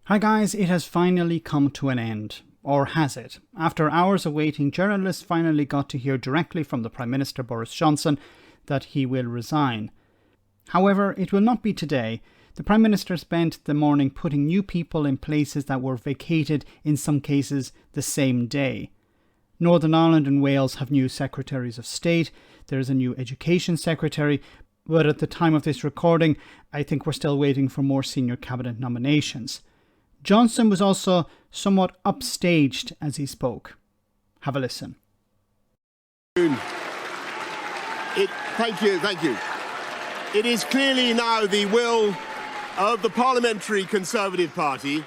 Hi guys, it has finally come to an end. Or has it? After hours of waiting, journalists finally got to hear directly from the Prime Minister Boris Johnson that he will resign. However, it will not be today. The Prime Minister spent the morning putting new people in places that were vacated, in some cases the same day. Northern Ireland and Wales have new Secretaries of State. There's a new Education Secretary. But at the time of this recording, I think we're still waiting for more senior cabinet nominations. Johnson was also somewhat upstaged as he spoke. Have a listen. Thank you. It is clearly now the will of the Parliamentary Conservative Party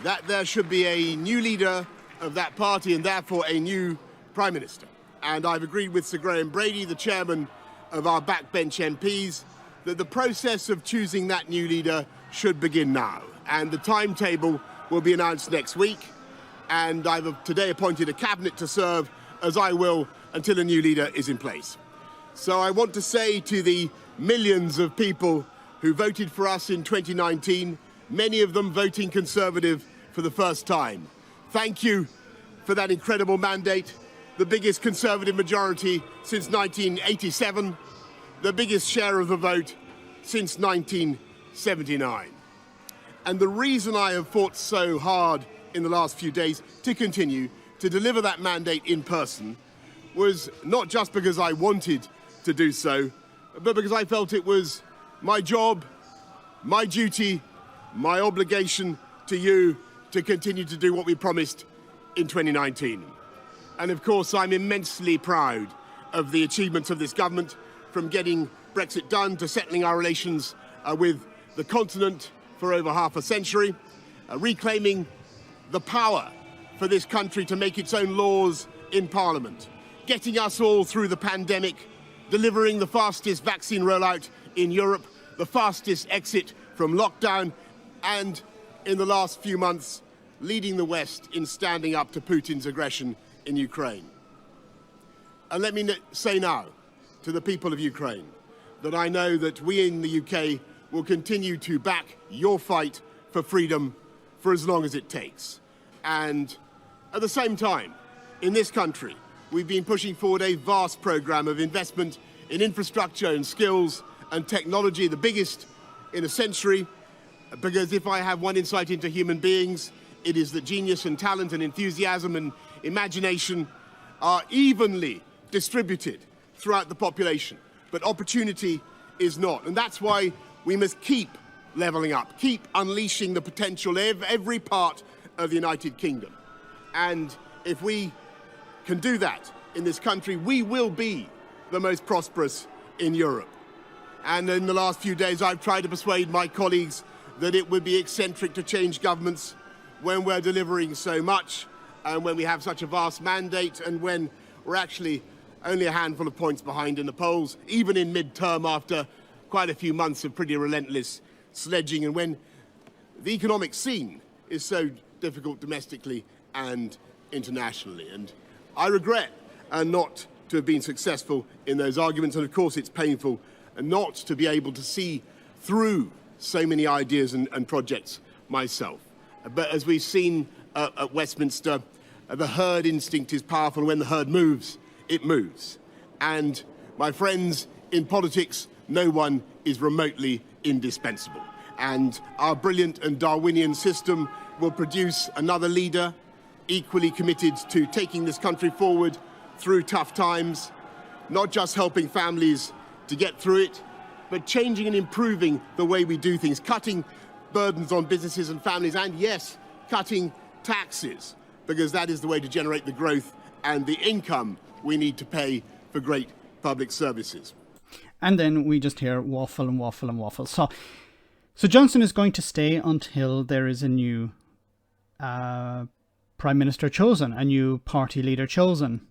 that there should be a new leader of that party and therefore a new Prime Minister. And I've agreed with Sir Graham Brady, the chairman of our backbench MPs, that the process of choosing that new leader should begin now. And the timetable will be announced next week. And I've today appointed a cabinet to serve, as I will, until a new leader is in place. So I want to say to the millions of people who voted for us in 2019, many of them voting Conservative for the first time, thank you for that incredible mandate, the biggest Conservative majority since 1987, the biggest share of the vote since 1979. And the reason I have fought so hard in the last few days to continue to deliver that mandate in person was not just because I wanted to do so, but because I felt it was my job, my duty, my obligation to you to continue to do what we promised in 2019. And of course, I'm immensely proud of the achievements of this government, from getting Brexit done to settling our relations with the continent for over half a century, reclaiming the power for this country to make its own laws in Parliament, getting us all through the pandemic, delivering the fastest vaccine rollout in Europe, the fastest exit from lockdown, and in the last few months, leading the West in standing up to Putin's aggression in Ukraine. And let me say now to the people of Ukraine that I know that we in the UK will continue to back your fight for freedom for as long as it takes. And at the same time, in this country, we've been pushing forward a vast programme of investment in infrastructure and skills and technology, the biggest in a century, because if I have one insight into human beings, it is that genius and talent and enthusiasm and imagination are evenly distributed throughout the population, but opportunity is not. And that's why we must keep levelling up, keep unleashing the potential of every part of the United Kingdom. And if we can do that in this country, we will be the most prosperous in Europe. And in the last few days, I've tried to persuade my colleagues that it would be eccentric to change governments when we're delivering so much, and when we have such a vast mandate, and when we're actually only a handful of points behind in the polls, even in mid-term after quite a few months of pretty relentless sledging, and when the economic scene is so difficult domestically and internationally. And I regret not to have been successful in those arguments, and of course it's painful not to be able to see through so many ideas and projects myself. But as we've seen at Westminster, the herd instinct is powerful. When the herd moves, it moves. And my friends, in politics, no one is remotely indispensable. And our brilliant and Darwinian system will produce another leader equally committed to taking this country forward through tough times, not just helping families to get through it, but changing and improving the way we do things, cutting burdens on businesses and families, and yes, cutting taxes, because that is the way to generate the growth and the income we need to pay for great public services. And then we just hear waffle and waffle and waffle. So Johnson is going to stay until there is a new Prime Minister chosen, a new party leader chosen.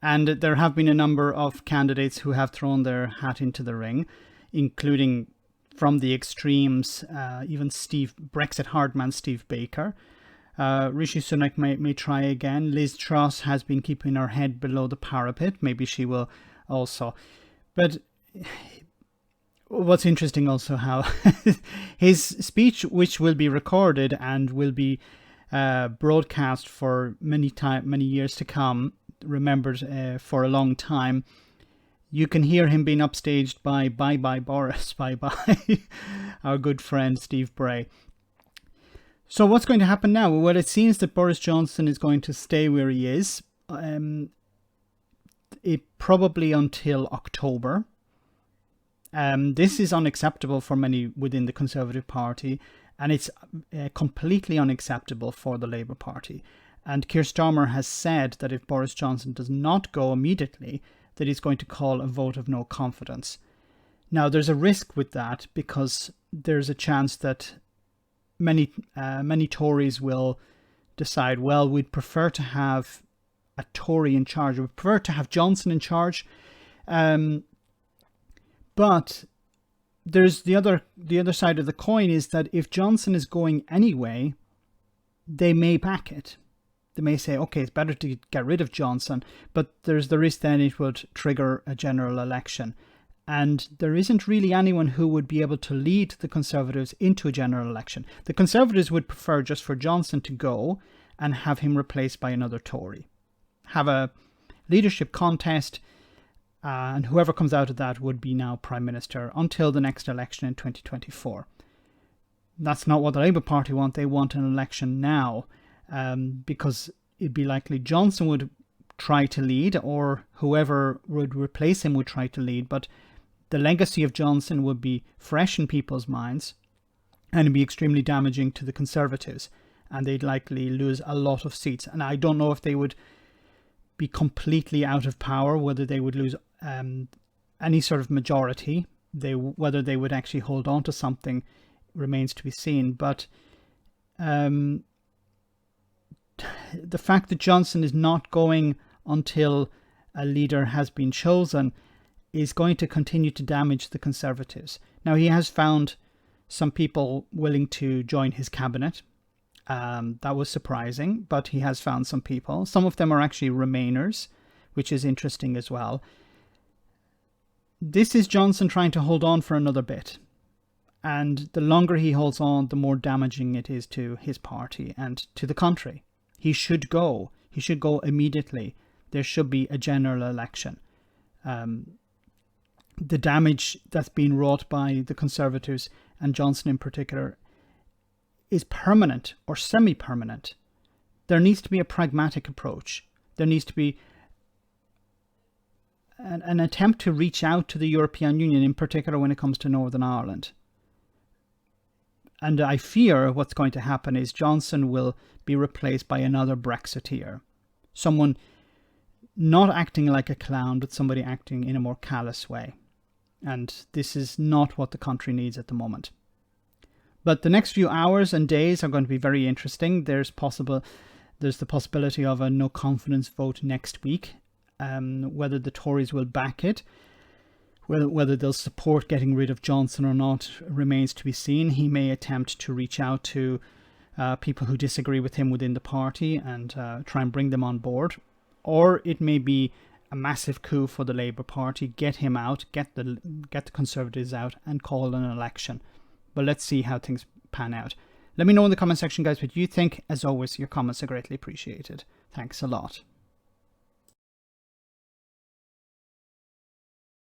And there have been a number of candidates who have thrown their hat into the ring, including from the extremes, even Brexit hardman Steve Baker. Rishi Sunak may try again. Liz Truss has been keeping her head below the parapet. Maybe she will also. But What's interesting also how his speech, which will be recorded and will be broadcast for many years to come, remembered for a long time, you can hear him being upstaged by Bye Bye Boris, Bye Bye, our good friend Steve Bray. So what's going to happen now? Well, it seems that Boris Johnson is going to stay where he is, probably until October. This is unacceptable for many within the Conservative Party, and it's completely unacceptable for the Labour Party. And Keir Starmer has said that if Boris Johnson does not go immediately, that he's going to call a vote of no confidence. Now, there's a risk with that because there's a chance that many Tories will decide, well, we'd prefer to have a Tory in charge. We'd prefer to have Johnson in charge. But there's the other side of the coin is that if Johnson is going anyway, they may back it. They may say, okay, it's better to get rid of Johnson, but there's the risk then it would trigger a general election. And there isn't really anyone who would be able to lead the Conservatives into a general election. The Conservatives would prefer just for Johnson to go and have him replaced by another Tory. Have a leadership contest, and whoever comes out of that would be now Prime Minister until the next election in 2024. That's not what the Labour Party want. They want an election now, because it'd be likely Johnson would try to lead, or whoever would replace him would try to lead, but the legacy of Johnson would be fresh in people's minds and it'd be extremely damaging to the Conservatives, and they'd likely lose a lot of seats. And I don't know if they would be completely out of power, whether they would lose any sort of majority, whether they would actually hold on to something remains to be seen. But the fact that Johnson is not going until a leader has been chosen is going to continue to damage the Conservatives. Now, he has found some people willing to join his cabinet. That was surprising, but he has found some people. Some of them are actually Remainers, which is interesting as well. This is Johnson trying to hold on for another bit. And the longer he holds on, the more damaging it is to his party and to the country. He should go. He should go immediately. There should be a general election. The damage that's been wrought by the Conservatives, and Johnson in particular, is permanent or semi-permanent. There needs to be a pragmatic approach. There needs to be an attempt to reach out to the European Union, in particular when it comes to Northern Ireland. And I fear what's going to happen is Johnson will be replaced by another Brexiteer. Someone not acting like a clown, but somebody acting in a more callous way. And this is not what the country needs at the moment. But the next few hours and days are going to be very interesting. There's the possibility of a no confidence vote next week. Whether the Tories will back it, whether they'll support getting rid of Johnson or not, remains to be seen. He may attempt to reach out to people who disagree with him within the party and try and bring them on board. Or it may be a massive coup for the Labour Party, get him out, get the Conservatives out and call an election. But let's see how things pan out. Let me know in the comment section, guys, what you think. As always, your comments are greatly appreciated. Thanks a lot.